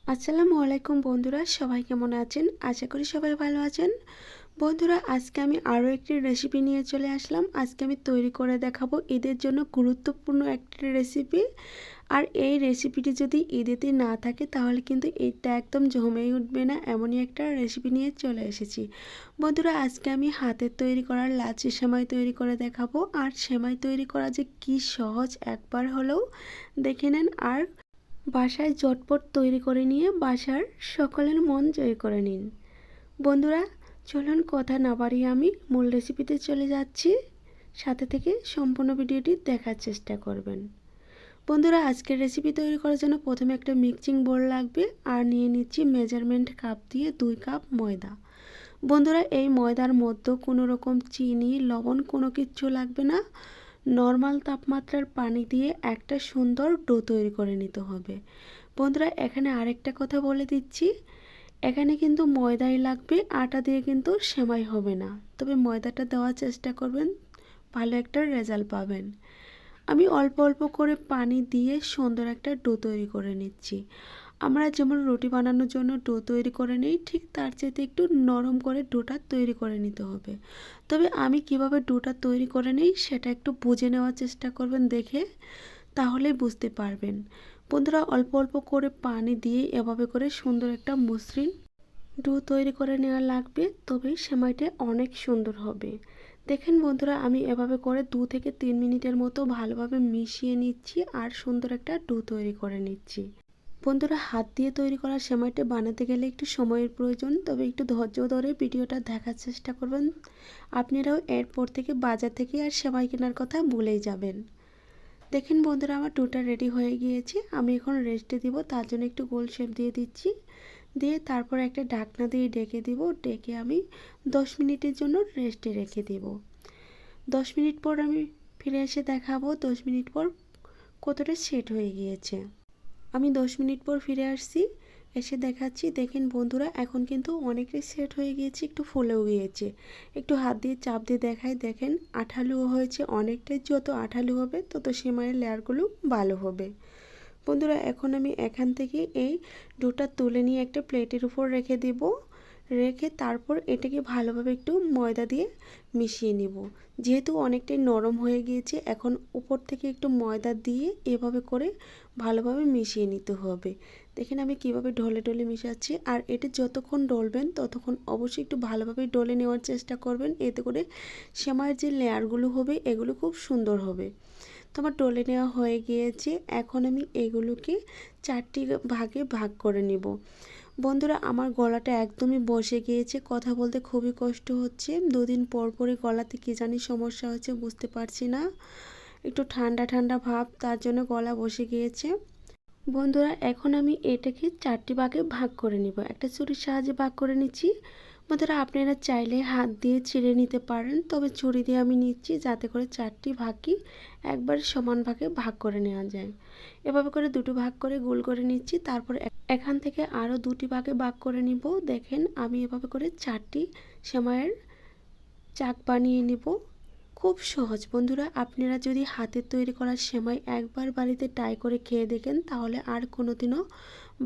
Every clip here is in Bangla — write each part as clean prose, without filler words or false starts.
আসসালামু আলাইকুম বন্ধুরা, সবাই কেমন আছেন? আশা করি সবাই ভালো আছেন। বন্ধুরা, আজকে আমি আরও একটি রেসিপি নিয়ে চলে আসলাম। আজকে আমি তৈরি করে দেখাবো ঈদের জন্য গুরুত্বপূর্ণ একটি রেসিপি। আর এই রেসিপিটি যদি ঈদেতে না থাকে তাহলে কিন্তু এটা একদম জমেই উঠবে না, এমনই একটা রেসিপি নিয়ে চলে এসেছি। বন্ধুরা, আজকে আমি হাতের তৈরি করার লাচ্ছি সেমাই তৈরি করে দেখাবো। আর সেমাই তৈরি করা যে কি সহজ, একবার হলেও দেখে নেন আর বাসায় ঝটপট তৈরি করে নিয়ে বাসার সকলের মন জয় করে নিন। বন্ধুরা, চলুন কথা না বাড়িয়ে আমি মূল রেসিপিতে চলে যাচ্ছি। সাথে থেকে সম্পূর্ণ ভিডিওটি দেখার চেষ্টা করবেন। বন্ধুরা, আজকের রেসিপি তৈরি করার জন্য প্রথমে একটা মিক্সিং বোল লাগবে আর নিয়ে নিচ্ছি মেজারমেন্ট কাপ দিয়ে 2 কাপ ময়দা। বন্ধুরা, এই ময়দার মধ্যে কোনো রকম চিনি লবণ কোনো কিচ্ছু লাগবে না। নর্মাল তাপমাত্রার পানি দিয়ে একটা সুন্দর ডো তৈরি করে নিতে হবে। বন্ধুরা, এখানে আরেকটা কথা বলে দিচ্ছি, এখানে কিন্তু ময়দাই লাগবে, আটা দিয়ে কিন্তু সেমাই হবে না। তবে ময়দাটা দেওয়ার চেষ্টা করবেন, ভালো একটা রেজাল্ট পাবেন। আমি অল্প অল্প করে পানি দিয়ে সুন্দর একটা ডো তৈরি করে নিচ্ছি। আমরা যেমন রুটি বানানোর জন্য ডো তৈরি করে নিই, ঠিক তার চাইতে একটু নরম করে ডোটা তৈরি করে নিতে হবে। তবে আমি কিভাবে ডোটা তৈরি করে নিই সেটা একটু বুঝে নেওয়ার চেষ্টা করবেন দেখে, তাহলেই বুঝতে পারবেন। বন্ধুরা, অল্প অল্প করে পানি দিয়ে এভাবে করে সুন্দর একটা মসৃণ ডো তৈরি করে নেওয়া লাগবে, তবেই সেমাইটা অনেক সুন্দর হবে। দেখেন বন্ধুরা, আমি এভাবে করে 2 থেকে 3 মিনিটের মতো ভালোভাবে মিশিয়ে নিচ্ছি আর সুন্দর একটা ডো তৈরি করে নিচ্ছি। বন্ধুরা, হাত দিয়ে তৈরি করা সেমাইটা বানাতে গেলে একটু সময়ের প্রয়োজন, তবে একটু ধৈর্য ধরে ভিডিওটা দেখার চেষ্টা করবেন। আপনারাও এরপর থেকে বাজার থেকে আর সেমাই কেনার কথা ভুলেই যাবেন। দেখেন বন্ধুরা, আমার ডোটা রেডি হয়ে গিয়েছে। আমি এখন রেস্টে দিব, তার জন্য একটু গোল শেপ দিয়ে দিচ্ছি। দিয়ে তারপর একটা ঢাকনা দিয়ে ঢেকে দিব। ঢেকে আমি 10 মিনিটের জন্য রেস্টে রেখে দিব। 10 মিনিট পর আমি ফিরে এসে দেখাবো 10 মিনিট পর কতটা সেট হয়ে গিয়েছে। আমি 10 মিনিট পর ফিরে আসছি, এসে দেখাচ্ছি। দেখেন বন্ধুরা, এখন কিন্তু অনেকটাই সেট হয়ে গিয়েছে, একটু ফুলেও গিয়েছে। একটু হাত দিয়ে চাপ দিয়ে দেখাই, দেখেন আঠালো হয়েছে অনেকটাই। যত আঠালো হবে তত সেমাইয়ের লেয়ারগুলো ভালো হবে। বন্ধুরা, এখন আমি এখান থেকে এই ডোটা তুলে নিয়ে একটা প্লেটের উপর রেখে দেব। রেখে তারপর এটাকে ভালোভাবে একটু ময়দা দিয়ে মিশিয়ে নিব। যেহেতু অনেকটাই নরম হয়ে গিয়েছে, এখন উপর থেকে একটু ময়দা দিয়ে এভাবে করে ভালোভাবে মিশিয়ে নিতে হবে। দেখেন আমি কিভাবে ঢলে ঢলে মিশাচ্ছি। আর এটা যতক্ষণ ডলবেন ততক্ষণ অবশ্যই একটু ভালোভাবে ডলে নেওয়ার চেষ্টা করবেন, এতে করে সেমাইয়ের যে লেয়ারগুলো হবে এগুলো খুব সুন্দর হবে। তো আমার ডলে নেওয়া হয়ে গিয়েছে। এখন আমি এগুলোকে 4টি ভাগে ভাগ করে নিব। বন্ধুরা, আমার গলাটা একদমই বসে গিয়েছে, কথা বলতে খুবই কষ্ট হচ্ছে। 2 দিন পর পরে গলাতে কী জানি সমস্যা হচ্ছে, বুঝতে পারছি না। একটু ঠান্ডা ঠান্ডা ভাব, তার জন্য গলা বসে গিয়েছে। বন্ধুরা, এখন আমি এটাকে 4টি ভাগে ভাগ করে নিব। একটা ছুরির সাহায্যে ভাগ করে নিচ্ছি। বন্ধুরা, আপনারা চাইলে হাত দিয়ে ছিঁড়ে নিতে পারেন, তবে ছুরি দিয়ে আমি নিচ্ছি যাতে করে 4টি ভাগই একবার সমান ভাগে ভাগ করে নেওয়া যায়। এভাবে করে দুটো ভাগ করে গোল করে নিচ্ছি। তারপর এখান থেকে আরও 2টি ভাগে ভাগ করে নিব। দেখেন আমি এভাবে করে 4টি সেমাইয়ের চাক বানিয়ে নিব। খুব সহজ বন্ধুরা, আপনারা যদি হাতের তৈরি করা সেমাই একবার বাড়িতে ট্রাই করে খেয়ে দেখেন তাহলে আর কোনোদিনও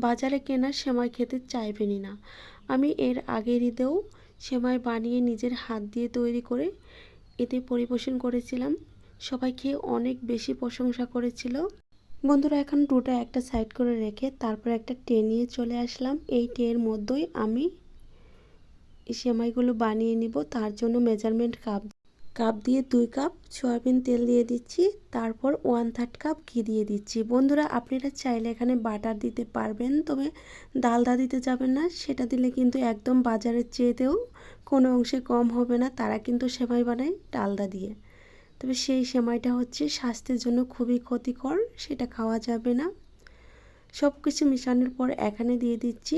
বাজারে কেনা সেমাই খেতে চাইবেনই না। আমি এর আগের ঈদেও সেমাই বানিয়ে নিজের হাত দিয়ে তৈরি করে এতে পরিবেশন করেছিলাম। সবাই খেয়ে অনেক বেশি প্রশংসা করেছিল। বন্ধুরা, এখন ডোটা একটা সাইড করে রেখে তারপর একটা ট্রে নিয়ে চলে আসলাম। এই ট্রের মধ্যেই আমি এই সেমাইগুলো বানিয়ে নিব। তার জন্য মেজারমেন্ট কাপ দিয়ে 2 কাপ সয়াবিন তেল দিয়ে দিচ্ছি। তারপর 1/3 কাপ ঘি দিয়ে দিচ্ছি। বন্ধুরা, আপনারা চাইলে এখানে বাটার দিতে পারবেন, তবে ডালদা দিতে যাবেন না। সেটা দিলে কিন্তু একদম বাজারের চেয়েতেও কোনো অংশে কম হবে না। তারা কিন্তু সেমাই বানায় ডালদা দিয়ে, তবে সেই সেমাইটা হচ্ছে স্বাস্থ্যের জন্য খুবই ক্ষতিকর, সেটা খাওয়া যাবে না। সব কিছু মেশানোর পর এখানে দিয়ে দিচ্ছি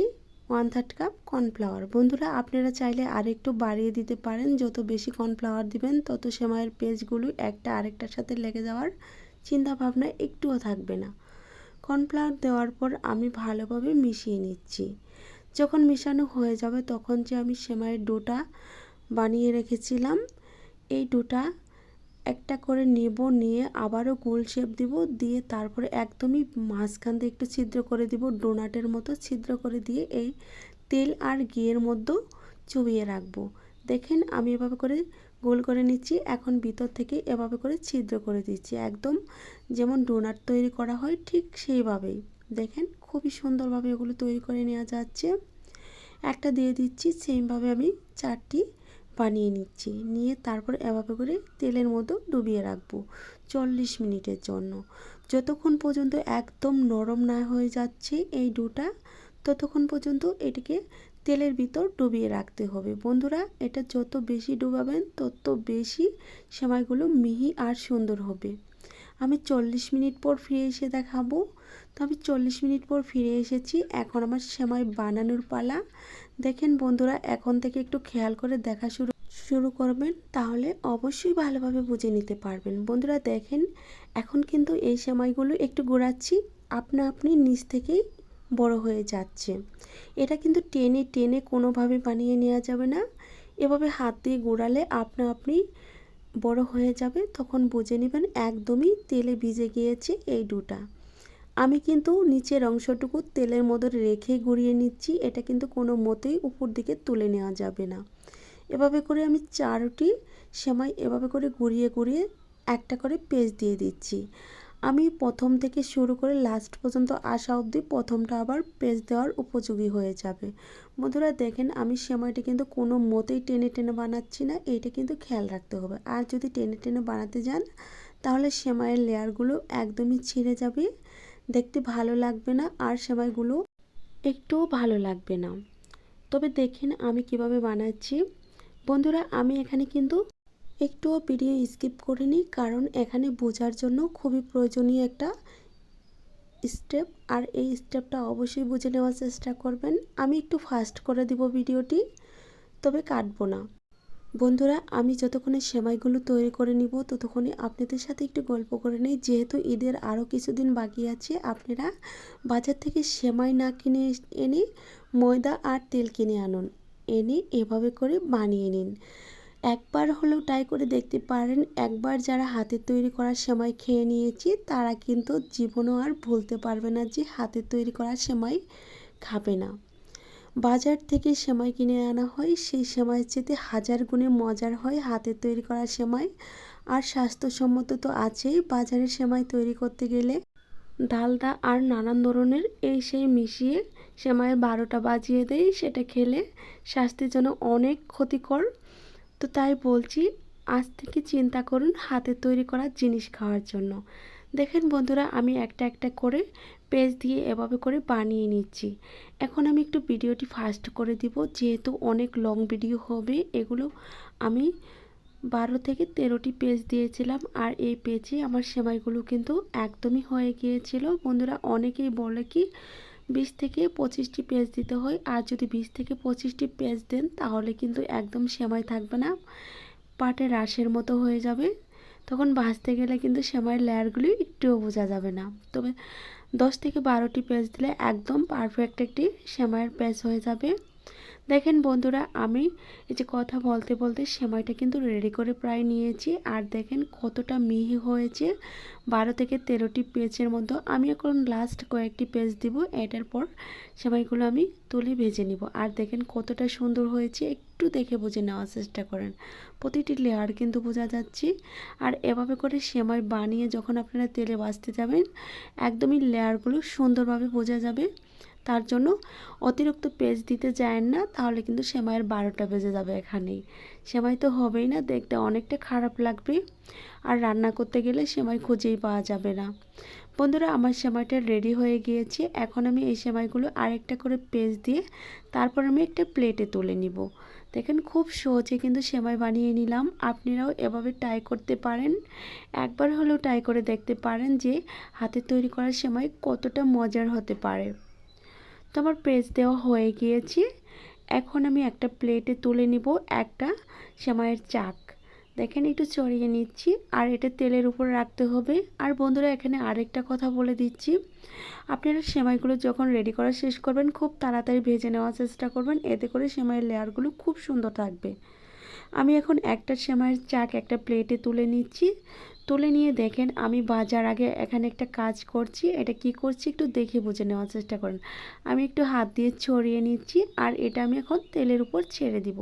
1/3 কাপ কর্নফ্লাওয়ার। বন্ধুরা, আপনারা চাইলে আরেকটু বাড়িয়ে দিতে পারেন। যত বেশি কর্নফ্লাওয়ার দিবেন তত সেমাইয়ের পেজগুলো একটা আরেকটার সাথে লেগে যাওয়ার চিন্তা ভাবনা একটুও থাকবে না। কর্নফ্লাওয়ার দেওয়ার পর আমি ভালোভাবে মিশিয়ে নিচ্ছি। যখন মেশানো হয়ে যাবে তখন যে আমি সেমাইয়ের ডোটা বানিয়ে রেখেছিলাম, এই ডোটা একটা করে নেব, নিয়ে আবারও গোল শেপ দিব, দিয়ে তারপরে একদমই মাঝখান দিয়ে একটু ছিদ্র করে দিব, ডোনাটের মতো ছিদ্র করে দিয়ে এই তেল আর ঘিয়ের মধ্যে চুবিয়ে রাখবো। দেখেন আমি এভাবে করে গোল করে নিচ্ছি। এখন ভিতর থেকে এভাবে করে ছিদ্র করে দিচ্ছি, একদম যেমন ডোনাট তৈরি করা হয় ঠিক সেইভাবেই। দেখেন খুবই সুন্দরভাবে এগুলো তৈরি করে নেওয়া যাচ্ছে। একটা দিয়ে দিচ্ছি, সেমভাবে আমি 4টি বানিয়ে নিচ্ছি, নিয়ে তারপর এভাবে করে তেলের মধ্যে ডুবিয়ে রাখবো 40 মিনিটের জন্য। যতক্ষণ পর্যন্ত একদম নরম না হয়ে যাচ্ছে এই ডোটা, ততক্ষণ পর্যন্ত এটিকে তেলের ভিতর ডুবিয়ে রাখতে হবে। বন্ধুরা, এটা যত বেশি ডুবাবেন তত বেশি সেমাইগুলো মিহি আর সুন্দর হবে। আমি 40 মিনিট পর ফিরে এসে দেখাবো। তো আমি 40 মিনিট পর ফিরে এসেছি। এখন আমার সেমাই বানানোর পালা। দেখেন বন্ধুরা, এখন থেকে একটু খেয়াল করে দেখা শুরু করবেন, তাহলে অবশ্যই ভালোভাবে বুঝে নিতে পারবেন। বন্ধুরা দেখেন, এখন কিন্তু এই সেমাইগুলো একটু গুঁড়াচ্ছি, আপনা আপনি নিচ থেকেই বড় হয়ে যাচ্ছে। এটা কিন্তু টেনে টেনে কোনোভাবে বানিয়ে নেওয়া যাবে না। এভাবে হাত দিয়ে গুঁড়ালে আপনা আপনি বড় হয়ে যাবে, তখন বুঝে নেবেন একদমই তেলে ভিজে গিয়েছে এই ডোটা। আমি কিন্তু নিচের অংশটুকু তেলের মধ্যে রেখে গুঁড়িয়ে নিচ্ছি, এটা কিন্তু কোনো মতেই উপর দিকে তুলে নেওয়া যাবে না। এভাবে করে আমি 4টি সেমাই এভাবে করে গুঁড়িয়ে গুঁড়িয়ে একটা করে পেজ দিয়ে দিচ্ছি। আমি প্রথম থেকে শুরু করে লাস্ট পর্যন্ত আসা অবধি প্রথমটা আবার পেজ দেওয়ার উপযোগী হয়ে যাবে। বন্ধুরা দেখেন, আমি সেমাইটা কিন্তু কোনো মতেই টেনে টেনে বানাচ্ছি না, এইটা কিন্তু খেয়াল রাখতে হবে। আর যদি টেনে টেনে বানাতে যান তাহলে সেমাইয়ের লেয়ারগুলো একদমই ছিঁড়ে যাবে, দেখতে ভালো লাগবে না, আর সেমাইগুলো একটুও ভালো লাগবে না। তবে দেখেন আমি কিভাবে বানাচ্ছি। বন্ধুরা, আমি এখানে কিন্তু একটুও ভিডিও স্কিপ করিনি, কারণ এখানে বোঝার জন্য খুবই প্রয়োজনীয় একটা স্টেপ, আর এই স্টেপটা অবশ্যই বুঝে নেওয়ার চেষ্টা করবেন। আমি একটু ফাস্ট করে দিব ভিডিওটি, তবে কাটবো না। বন্ধুরা, আমি যতক্ষণে সেমাইগুলো তৈরি করে নিব ততক্ষণে আপনাদের সাথে একটু গল্প করে নিই। যেহেতু ঈদের আরও কিছুদিন বাকি আছে, আপনারা বাজার থেকে সেমাই না কিনে এনে ময়দা আর তেল কিনে আনুন, এনে এভাবে করে বানিয়ে নিন। একবার হলেও ট্রাই করে দেখতে পারেন। একবার যারা হাতে তৈরি করা সেমাই খেয়ে নিয়েছি তারা কিন্তু জীবনেও আর ভুলতে পারবে না যে হাতে তৈরি করা সেমাই খাবে না। বাজার থেকে সেমাই কিনে আনা হয়, সেই সেমাইয়ের চেয়ে হাজার গুণে মজার হয় হাতে তৈরি করা সেমাই। আর স্বাস্থ্যসম্মত তো আছেই, বাজারের সেমাই তৈরি করতে গেলে ডালদা আর নানান ধরনের এই সেই মিশিয়ে সেমাইয়ের 12টা বাজিয়ে দেয়, সেটা খেলে স্বাস্থ্যের জন্য অনেক ক্ষতিকর। তো তাই বলছি, আজ থেকে চিন্তা করুন হাতে তৈরি করা জিনিস খাওয়ার জন্য। দেখেন বন্ধুরা, আমি একটা একটা করে পেজ দিয়ে এভাবে করে বানিয়ে নিচ্ছি। এখন আমি একটু ভিডিওটি ফাস্ট করে দিব, যেহেতু অনেক লং ভিডিও হবে। এগুলো আমি 12 থেকে 13টি পেজ দিয়েছিলাম, আর এই পেজে আমার সেমাইগুলো কিন্তু একদমই হয়ে গিয়েছিল। বন্ধুরা অনেকেই বলে কি 20 থেকে 25টি পেজ দিতে হয়, আর যদি 20 থেকে 25টি পেজ দেন তাহলে কিন্তু একদম সেমাই থাকবে না, পাটের রাশের মতো হয়ে যাবে। তখন ভাজতে গেলে কিন্তু সেমাইয়ের লেয়ারগুলি একটুও বোঝা যাবে না। তবে 10 থেকে 12টি পেজ দিলে একদম পারফেক্ট একটি সেমাইয়ের পেজ হয়ে যাবে। দেখেন বন্ধুরা, আমি এই যে কথা বলতে বলতে সেমাইটা কিন্তু রেডি করে প্রায় নিয়েছি, আর দেখেন কতটা মিহি হয়েছে। 12 থেকে 13টি পেজের মধ্যে আমি এখন লাস্ট কয়েকটি পেজ দিব, এটার পর সেমাইগুলো আমি তুলে ভেজে নিব। আর দেখেন কতটা সুন্দর হয়েছে, একটু দেখে বুঝে নেওয়ার চেষ্টা করেন, প্রতিটি লেয়ার কিন্তু বোঝা যাচ্ছে। আর এভাবে করে সেমাই বানিয়ে যখন আপনারা তেলে ভাজতে যাবেন একদমই লেয়ারগুলো সুন্দরভাবে বোঝা যাবে। তার জন্য অতিরিক্ত পেজ দিতে যায়েন না, তাহলে কিন্তু সেমাইয়ের 12টা বেজে যাবে। এখানেই সেমাই তো হবেই না, দেখতে অনেকটা খারাপ লাগবে, আর রান্না করতে গেলে সেমাই খুঁজেই পাওয়া যাবে না। বন্ধুরা, আমার সেমাইটা রেডি হয়ে গিয়েছে। এখন আমি এই সেমাইগুলো আরেকটা করে পেজ দিয়ে তারপর আমি একটা প্লেটে তুলে নিব। দেখেন খুব সহজে কিন্তু সেমাই বানিয়ে নিলাম। আপনারাও এভাবে ট্রাই করতে পারেন, একবার হলেও ট্রাই করে দেখতে পারেন যে হাতে তৈরি করা সেমাই কতটা মজার হতে পারে। তো আমার পেজ দেওয়া হয়ে গিয়েছে। এখন আমি একটা প্লেটে তুলে নিব একটা সেমাইয়ের চাক। দেখেন একটু চড়িয়ে নিচ্ছি, আর এটা তেলের উপর রাখতে হবে। আর বন্ধুরা এখানে আরেকটা কথা বলে দিচ্ছি, আপনারা সেমাইগুলো যখন রেডি করা শেষ করবেন খুব তাড়াতাড়ি ভেজে নেওয়ার চেষ্টা করবেন, এতে করে সেমাইয়ের লেয়ারগুলো খুব সুন্দর থাকবে। আমি এখন একটা সেমাইয়ের চাক একটা প্লেটে তুলে নিচ্ছি। তুলে নিয়ে দেখেন আমি ভাজার আগে এখানে একটা কাজ করছি। এটা কি করছি একটু দেখে বুঝে নেওয়ার চেষ্টা করেন। আমি একটু হাত দিয়ে ছড়িয়ে নিচ্ছি আর এটা আমি এখন তেলের উপর ছেড়ে দিব।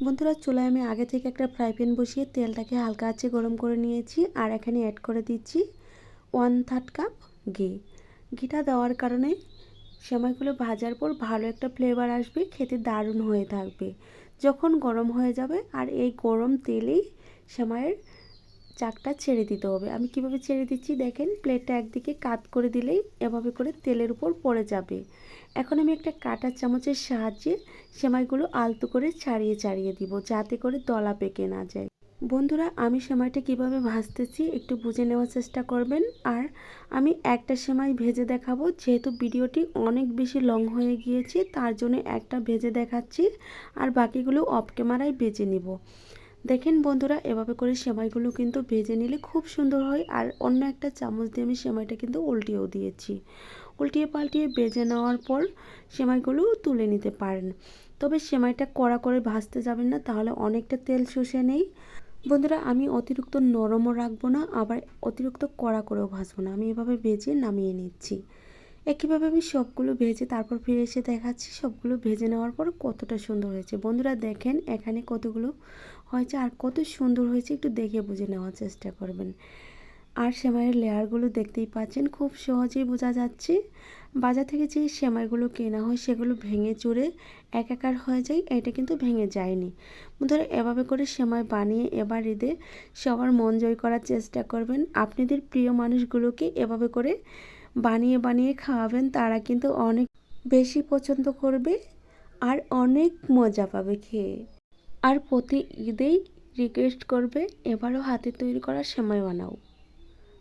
বন্ধুরা, চুলায় আমি আগে থেকে একটা ফ্রাই প্যান বসিয়ে তেলটাকে হালকা আঁচে গরম করে নিয়েছি আর এখানে অ্যাড করে দিচ্ছি 1/3 কাপ ঘি। ঘিটা দেওয়ার কারণে সেমাইগুলো ভাজার পর ভালো একটা ফ্লেভার আসবে, খেতে দারুণ হয়ে থাকবে। যখন গরম হয়ে যাবে আর এই গরম তেলেই সেমাইয়ের চাকটা ছেড়ে দিতে হবে। আমি কিভাবে ছেড়ে দিচ্ছি দেখেন, প্লেটটা একদিকে কাত করে দিলেই এভাবে করে তেলের উপর পড়ে যাবে। এখন আমি একটা কাঁটা চামচের সাহায্যে সেমাইগুলো আলতো করে ছাড়িয়ে ছাড়িয়ে দিব, যাতে করে দলা পেকে না যায়। বন্ধুরা, আমি সেমাইটা কিভাবে ভাজতেছি একটু বুঝে নেওয়ার চেষ্টা করবেন। আর আমি একটা সেমাই ভেজে দেখাবো, যেহেতু ভিডিওটি অনেক বেশি লং হয়ে গিয়েছে তার জন্য একটা ভেজে দেখাচ্ছি আর বাকিগুলো অফ ক্যামেরায় ভেজে নিব। দেখেন বন্ধুরা, এভাবে করে সেমাইগুলো কিন্তু ভেজে নিলে খুব সুন্দর হয়। আর অন্য একটা চামচ দিয়ে আমি সেমাইটা কিন্তু উল্টিয়েও দিয়েছি। উল্টিয়ে পাল্টিয়ে ভেজে নেওয়ার পর সেমাইগুলো তুলে নিতে পারেন। তবে সেমাইটা কড়া করে ভাজতে যাবেন না, তাহলে অনেকটা তেল শুষে নেই। বন্ধুরা, আমি অতিরিক্ত নরমও রাখবো না, আবার অতিরিক্ত কড়া করেও ভাজবো না। আমি এভাবে ভেজে নামিয়ে নিচ্ছি। একইভাবে আমি সবগুলো ভেজে তারপর ফিরে এসে দেখাচ্ছি সবগুলো ভেজে নেওয়ার পর কতটা সুন্দর হয়েছে। বন্ধুরা দেখেন এখানে কতগুলো হয়েছে আর কত সুন্দর হয়েছে, একটু দেখে বুঝে নেওয়ার চেষ্টা করবেন। আর সেমাইয়ের লেয়ারগুলো দেখতেই পাচ্ছেন, খুব সহজেই বোঝা যাচ্ছে। বাজার থেকে যে সেমাইগুলো কেনা হয় সেগুলো ভেঙে চুরে একাকার হয়ে যায়, এটা কিন্তু ভেঙে যায়নি। বন্ধুরা, এভাবে করে সেমাই বানিয়ে এবার ঈদে সবার মন জয় করার চেষ্টা করবেন। আপনাদের প্রিয় মানুষগুলোকে এভাবে করে বানিয়ে বানিয়ে খাওয়াবেন, তারা কিন্তু অনেক বেশি পছন্দ করবে আর অনেক মজা পাবে খেয়ে। আর প্রতি ঈদেই রিকোয়েস্ট করবে এবারও হাতে তৈরি করা সেমাই বানাও,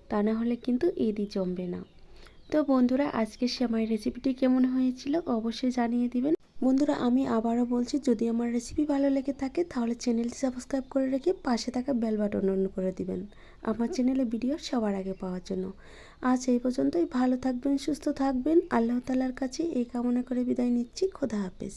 তা না হলে কিন্তু ঈদই জমবে না। তো বন্ধুরা, আজকের সেমাই রেসিপিটি কেমন হয়েছিল অবশ্যই জানিয়ে দিবেন। বন্ধুরা, আমি আবারও বলছি, যদি আমার রেসিপি ভালো লেগে থাকে তাহলে চ্যানেলটি সাবস্ক্রাইব করে রেখে পাশে থাকা বেল বাটন অন করে দিবেন আমার চ্যানেলে ভিডিও সবার আগে পাওয়ার জন্য। আজ এই পর্যন্তই। ভালো থাকবেন, সুস্থ থাকবেন। আল্লাহ তাআলার কাছে এই কামনা করে বিদায় নিচ্ছি। খোদা হাফেজ।